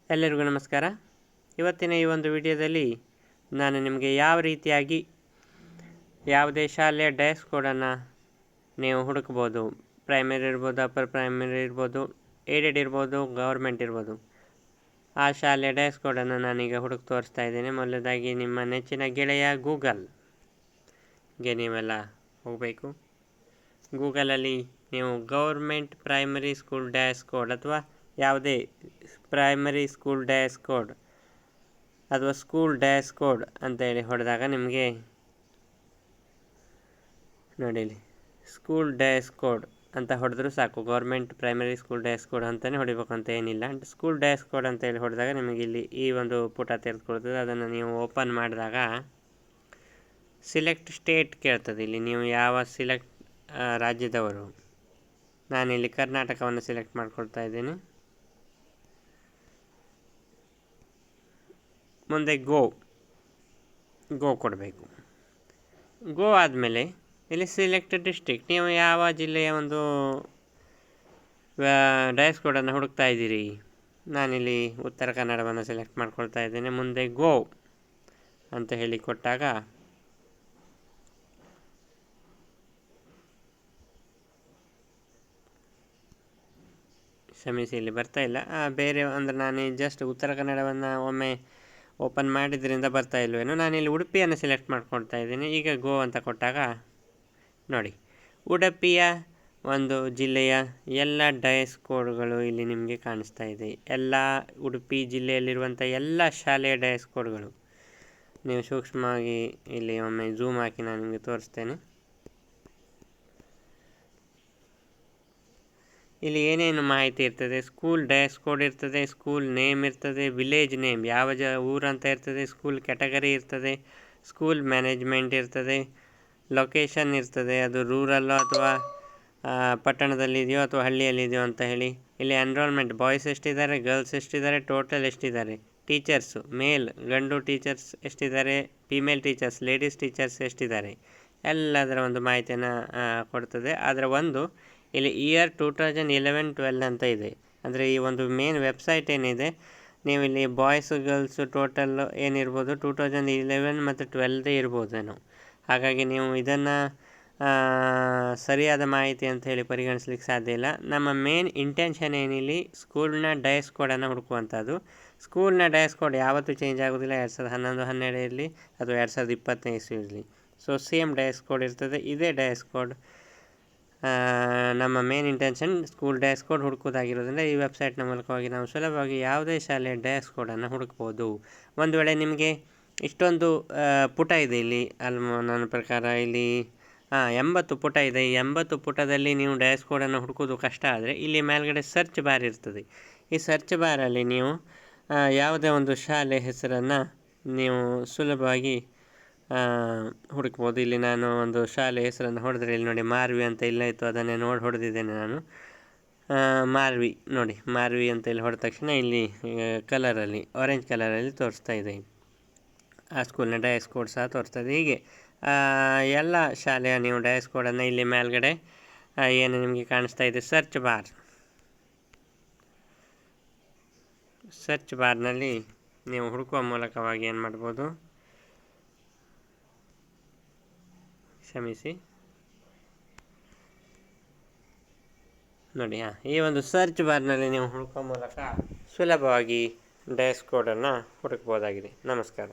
ಎಲ್ಲರಿಗೂ ನಮಸ್ಕಾರ. ಇವತ್ತಿನ ಈ ಒಂದು ವಿಡಿಯೋದಲ್ಲಿ ನಾನು ನಿಮಗೆ ಯಾವ ರೀತಿಯಾಗಿ ಯಾವುದೇ ಶಾಲೆಯ ಡ್ರೆಸ್ ಕೋಡನ್ನು ನೀವು ಹುಡುಕ್ಬೋದು. ಪ್ರೈಮರಿ ಇರ್ಬೋದು, ಅಪ್ಪರ್ ಪ್ರೈಮರಿ ಇರ್ಬೋದು, ಏಡೆಡ್ ಇರ್ಬೋದು, ಗೌರ್ಮೆಂಟ್ ಇರ್ಬೋದು. ಆ ಶಾಲೆಯ ಡ್ರೆಸ್ ಕೋಡನ್ನು ನಾನೀಗ ಹುಡುಕಿ ತೋರಿಸ್ತಾ ಇದ್ದೇನೆ. ಮೊದಲದಾಗಿ ನಿಮ್ಮ ನೆಚ್ಚಿನ ಗೆಳೆಯ ಗೂಗಲ್ಗೆ ನೀವೆಲ್ಲ ಹೋಗಬೇಕು. ಗೂಗಲಲ್ಲಿ ನೀವು government primary school dash code ಅಥವಾ ಯಾವುದೇ ಪ್ರೈಮರಿ ಸ್ಕೂಲ್ ಡ್ಯಾಶ್ ಕೋಡ್ ಅಥವಾ ಸ್ಕೂಲ್ ಡ್ಯಾಶ್ ಕೋಡ್ ಅಂತೇಳಿ ಹೊಡೆದಾಗ ನಿಮಗೆ ನೋಡಿ, ಸ್ಕೂಲ್ ಡ್ಯಾಶ್ ಕೋಡ್ ಅಂತ ಹೊಡೆದ್ರೂ ಸಾಕು. Government primary school dash code ಅಂತಲೇ ಹೊಡಿಬೇಕು ಅಂತ ಏನಿಲ್ಲ. ಸ್ಕೂಲ್ ಡ್ಯಾಶ್ ಕೋಡ್ ಅಂತೇಳಿ ಹೊಡೆದಾಗ ನಿಮಗೆ ಇಲ್ಲಿ ಈ ಒಂದು ಪುಟ ತೆರೆದುಕೊಳ್ತದೆ. ಅದನ್ನು ನೀವು ಓಪನ್ ಮಾಡಿದಾಗ ಸಿಲೆಕ್ಟ್ ಸ್ಟೇಟ್ ಕೇಳ್ತದೆ. ಇಲ್ಲಿ ನೀವು ಯಾವ ರಾಜ್ಯದವರು. ನಾನಿಲ್ಲಿ ಕರ್ನಾಟಕವನ್ನು ಸೆಲೆಕ್ಟ್ ಮಾಡ್ಕೊಳ್ತಾ ಇದ್ದೀನಿ. ಮುಂದೆ ಗೋ ಕೊಡಬೇಕು. ಗೋ ಆದಮೇಲೆ ಇಲ್ಲಿ ಸಿಲೆಕ್ಟ್ ಡಿಸ್ಟ್ರಿಕ್ಟ್, ನೀವು ಯಾವ ಜಿಲ್ಲೆಯ ಒಂದು ಡ್ರೆಸ್ ಕೋಡನ್ನು ಹುಡುಕ್ತಾ ಇದ್ದೀರಿ. ನಾನಿಲ್ಲಿ ಉತ್ತರ ಕನ್ನಡವನ್ನು ಸೆಲೆಕ್ಟ್ ಮಾಡ್ಕೊಳ್ತಾ ಇದ್ದೇನೆ. ಮುಂದೆ ಗೋ ಅಂತ ಹೇಳಿ ಕೊಟ್ಟಾಗ ಕ್ಷಮಿಸಿ, ಇಲ್ಲಿ ಬರ್ತಾ ಇಲ್ಲ. ಬೇರೆ ಅಂದರೆ ನಾನು ಜಸ್ಟ್ ಉತ್ತರ ಕನ್ನಡವನ್ನು ಒಮ್ಮೆ ಓಪನ್ ಮಾಡಿದ್ರಿಂದ ಬರ್ತಾ ಇಲ್ವೇನೋ. ನಾನಿಲ್ಲಿ ಉಡುಪಿಯನ್ನು ಸೆಲೆಕ್ಟ್ ಮಾಡ್ಕೊಳ್ತಾ ಇದ್ದೀನಿ. ಈಗ ಗೋ ಅಂತ ಕೊಟ್ಟಾಗ ನೋಡಿ, ಉಡುಪಿಯ ಒಂದು ಜಿಲ್ಲೆಯ ಎಲ್ಲ ಡ್ರೆಸ್ ಕೋಡ್ಗಳು ಇಲ್ಲಿ ನಿಮಗೆ ಕಾಣಿಸ್ತಾ ಇದೆ. ಎಲ್ಲ ಉಡುಪಿ ಜಿಲ್ಲೆಯಲ್ಲಿರುವಂಥ ಎಲ್ಲ ಶಾಲೆಯ ಡ್ರೆಸ್ ಕೋಡ್ಗಳು ನೀವು ಸೂಕ್ಷ್ಮವಾಗಿ ಇಲ್ಲಿ ಒಮ್ಮೆ ಝೂಮ್ ಹಾಕಿ ನಾನು ನಿಮಗೆ ತೋರಿಸ್ತೇನೆ. ಇಲ್ಲಿ ಏನೇನು ಮಾಹಿತಿ ಇರ್ತದೆ. ಸ್ಕೂಲ್ ಡ್ರೆಸ್ ಕೋಡ್ ಇರ್ತದೆ, ಸ್ಕೂಲ್ ನೇಮ್ ಇರ್ತದೆ, ವಿಲೇಜ್ ನೇಮ್ ಯಾವ ಊರಂತ ಇರ್ತದೆ, ಸ್ಕೂಲ್ ಕ್ಯಾಟಗರಿ ಇರ್ತದೆ, ಸ್ಕೂಲ್ ಮ್ಯಾನೇಜ್ಮೆಂಟ್ ಇರ್ತದೆ, ಲೊಕೇಶನ್ ಇರ್ತದೆ, ಅದು ರೂರಲ್ಲೋ ಅಥವಾ ಪಟ್ಟಣದಲ್ಲಿದೆಯೋ ಅಥವಾ ಹಳ್ಳಿಯಲ್ಲಿದೆಯೋ ಅಂತ ಹೇಳಿ. ಇಲ್ಲಿ ಎನ್ರೋಲ್ಮೆಂಟ್, ಬಾಯ್ಸ್ ಎಷ್ಟಿದ್ದಾರೆ, ಗರ್ಲ್ಸ್ ಎಷ್ಟಿದ್ದಾರೆ, ಟೋಟಲ್ ಎಷ್ಟಿದ್ದಾರೆ, ಟೀಚರ್ಸು ಮೇಲ್ ಗಂಡು ಟೀಚರ್ಸ್ ಎಷ್ಟಿದ್ದಾರೆ, ಫೀಮೇಲ್ ಟೀಚರ್ಸ್ ಲೇಡೀಸ್ ಟೀಚರ್ಸ್ ಎಷ್ಟಿದ್ದಾರೆ, ಎಲ್ಲದರ ಒಂದು ಮಾಹಿತಿಯನ್ನು ಕೊಡ್ತದೆ. ಅದರ ಒಂದು ಇಲ್ಲಿ ಇಯರ್ 2011-12 ಅಂತ ಇದೆ. ಅಂದರೆ ಈ ಒಂದು ಮೇನ್ ವೆಬ್ಸೈಟ್ ಏನಿದೆ, ನೀವು ಇಲ್ಲಿ ಬಾಯ್ಸ್ ಗರ್ಲ್ಸು ಟೋಟಲ್ ಏನಿರ್ಬೋದು 2011 ಮತ್ತು 12 ಇರ್ಬೋದೇನೋ. ಹಾಗಾಗಿ ನೀವು ಇದನ್ನು ಸರಿಯಾದ ಮಾಹಿತಿ ಅಂತ ಹೇಳಿ ಪರಿಗಣಿಸ್ಲಿಕ್ಕೆ ಸಾಧ್ಯ ಇಲ್ಲ. ನಮ್ಮ ಮೇನ್ ಇಂಟೆನ್ಷನ್ ಏನಿಲ್ಲಿ ಸ್ಕೂಲ್ನ ಡ್ರೆಸ್ ಕೋಡನ್ನು ಹುಡುಕುವಂಥದ್ದು. ಸ್ಕೂಲ್ನ ಡ್ರೆಸ್ ಕೋಡ್ ಯಾವತ್ತೂ ಚೇಂಜ್ ಆಗೋದಿಲ್ಲ. 2011-12 ಇರಲಿ ಅಥವಾ 2020 ಇರಲಿ. ಸೊ ಸೇಮ್ ಡ್ರೆಸ್ ಕೋಡ್ ಇರ್ತದೆ. ಇದೇ ಡ್ರೆಸ್ ಕೋಡ್ ನಮ್ಮ main intention school dress code ಹುಡುಕೋದಾಗಿರೋದ್ರಿಂದ ಈ ವೆಬ್ಸೈಟ್ನ ಮೂಲಕವಾಗಿ ನಾವು ಸುಲಭವಾಗಿ ಯಾವುದೇ ಶಾಲೆಯ ಡ್ರೆಸ್ ಕೋಡನ್ನು ಹುಡುಕ್ಬೋದು. ಒಂದು ವೇಳೆ ನಿಮಗೆ ಇಷ್ಟೊಂದು ಪುಟ ಇದೆ ಇಲ್ಲಿ ನನ್ನ ಪ್ರಕಾರ ಇಲ್ಲಿ 80 ಪುಟ ಇದೆ. ಈ 80 ಪುಟದಲ್ಲಿ ನೀವು ಡ್ರೆಸ್ ಕೋಡನ್ನು ಹುಡುಕೋದು ಕಷ್ಟ ಆದರೆ ಇಲ್ಲಿ ಮೇಲ್ಗಡೆ ಸರ್ಚ್ ಬಾರ್ ಇರ್ತದೆ. ಈ ಸರ್ಚ್ ಬಾರಲ್ಲಿ ನೀವು ಯಾವುದೇ ಒಂದು ಶಾಲೆ ಹೆಸರನ್ನು ನೀವು ಸುಲಭವಾಗಿ ಹುಡುಕ್ಬೋದು. ಇಲ್ಲಿ ನಾನು ಒಂದು ಶಾಲೆ ಹೆಸರನ್ನು ಹೊಡೆದ್ರೆ ಇಲ್ಲಿ ನೋಡಿ ಮಾರ್ವಿ ಅಂತ ಇಲ್ಲ ಇತ್ತು, ಅದನ್ನೇ ಹೊಡೆದಿದ್ದೇನೆ ನಾನು. ಮಾರ್ವಿ ನೋಡಿ, ಮಾರ್ವಿ ಅಂತ ಇಲ್ಲಿ ಹೊಡೆದ ತಕ್ಷಣ ಇಲ್ಲಿ ಕಲರಲ್ಲಿ ಆರೆಂಜ್ ಕಲರಲ್ಲಿ ತೋರಿಸ್ತಾ ಇದೆ. ಆ ಸ್ಕೂಲ್ನ ಡ್ರೆಸ್ ಕೋಡ್ ಸಹ ತೋರಿಸ್ತದೆ. ಹೀಗೆ ಎಲ್ಲ ಶಾಲೆಯ ನೀವು ಡ್ರೆಸ್ ಕೋಡನ್ನು ಇಲ್ಲಿ ಮೇಲ್ಗಡೆ ಏನು ನಿಮಗೆ ಕಾಣಿಸ್ತಾ ಇದೆ ಸರ್ಚ್ ಬಾರ್ನಲ್ಲಿ ನೀವು ಹುಡುಕುವ ಮೂಲಕವಾಗಿ ಏನು ಮಾಡ್ಬೋದು, ಕ್ಷಮಿಸಿ ನೋಡಿ, ಈ ಒಂದು ಸರ್ಚ್ ಬಾರ್ನಲ್ಲಿ ನೀವು ಹುಡುಕುವ ಮೂಲಕ ಸುಲಭವಾಗಿ ಡ್ರೆಸ್ ಕೋಡನ್ನು ಹುಡುಕ್ಬೋದಾಗಿದೆ. ನಮಸ್ಕಾರ.